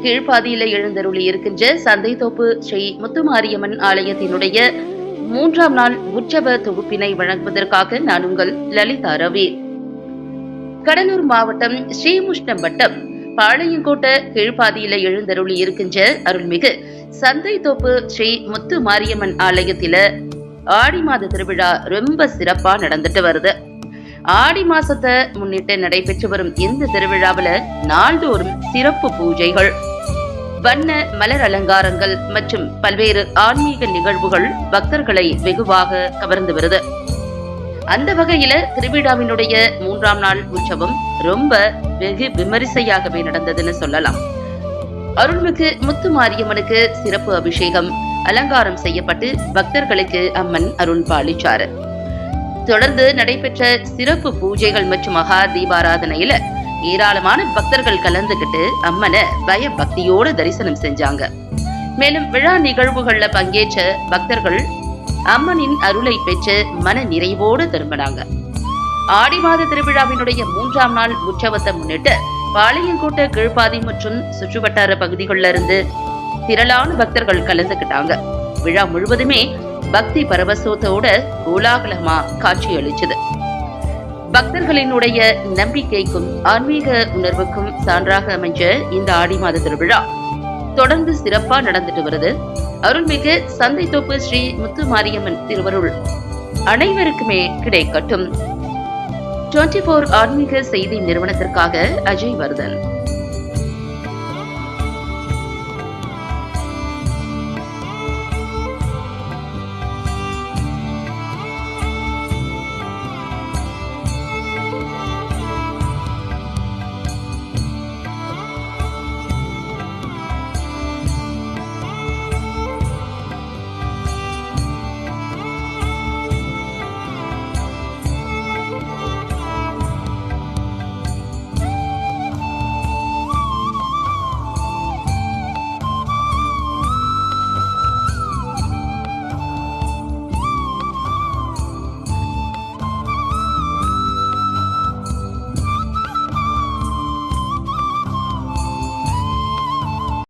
கீழ்ப்பாதியில எழுந்தருளி இருக்கின்ற சந்தைத்தோப்பு ஸ்ரீ முத்துமாரியம்மன் ஆலயத்தினுடைய 3ஆம் நாள் உற்சவ தொகுப்பினை வழங்குவதற்காக நான் உங்கள் லலிதா ரவி. கடலூர் மாவட்டம் ஸ்ரீமுஷ்ணம் வட்டம் பாளையங்கோட்டை கீழ்ப்பாதியில எழுந்தருளி இருக்கின்ற அருள்மிகு சந்தைத்தோப்பு ஸ்ரீ முத்துமாரியம்மன் ஆலயத்தில ஆடி மாத திருவிழா ரொம்ப சிறப்பா நடந்துட்டு வருது. ஆடி மாசத்தை முன்னிட்டு நடைபெற்று வரும் இந்த திருவிழாவில நாள்தோறும் சிறப்பு பூஜைகள், வண்ண மலர் அலங்காரங்கள் மற்றும் பல்வேறு ஆன்மீக நிகழ்வுகள் பக்தர்களை வெகுவாக கவர்ந்து வருது. அந்த வகையில திருவிழாவினுடைய 3ஆம் நாள் உற்சவம் ரொம்ப வெகு விமரிசையாகவே நடந்ததுன்னு சொல்லலாம். அருள்மிகு முத்துமாரியம்மனுக்கு சிறப்பு அபிஷேகம், அலங்காரம் செய்யப்பட்டு பக்தர்களுக்கு அம்மன் அருள் பாலிச்சாரு. தொடர்ந்து நடைபெற்ற சிறப்பு பூஜைகள் மற்றும் மகா தீபாராதனையில ஏராளமான பக்தர்கள் கலந்துகிட்டு அம்மனை பய பக்தியோடு தரிசனம் செஞ்சாங்க. மேலும் விழா நிகழ்வுகள்ல பங்கேற்ற பக்தர்கள் அம்மனின் அருளை பெற்று மன நிறைவோடு திரும்பினாங்க. ஆடி மாத திருவிழாவினுடைய 3ஆம் நாள் உற்சவத்தை முன்னிட்டு பாளையங்கோட்டை கீழ்ப்பாதி மற்றும் சுற்றுவட்டார பகுதிகளில் இருந்து திரளான பக்தர்கள் கலந்துகிட்டாங்க. விழா முழுவதுமே பக்தி பரவசத்தோட கோலாகலமா காட்சி அளிச்சது. பக்தர்களினுடைய நம்பிக்கைக்கும் ஆன்மீக உணர்வுக்கும் சான்றாக அமைஞ்ச இந்த ஆடி மாத திருவிழா தொடர்ந்து சிறப்பா நடந்துட்டு வருது. அருள்மிகு சந்தைத்தோப்பு ஸ்ரீ முத்துமாரியம்மன் திருவருள் அனைவருக்குமே கிடைக்கட்டும். 24 ஆன்மீக செய்தி நிறுவனத்திற்காக அஜய் வர்தன்.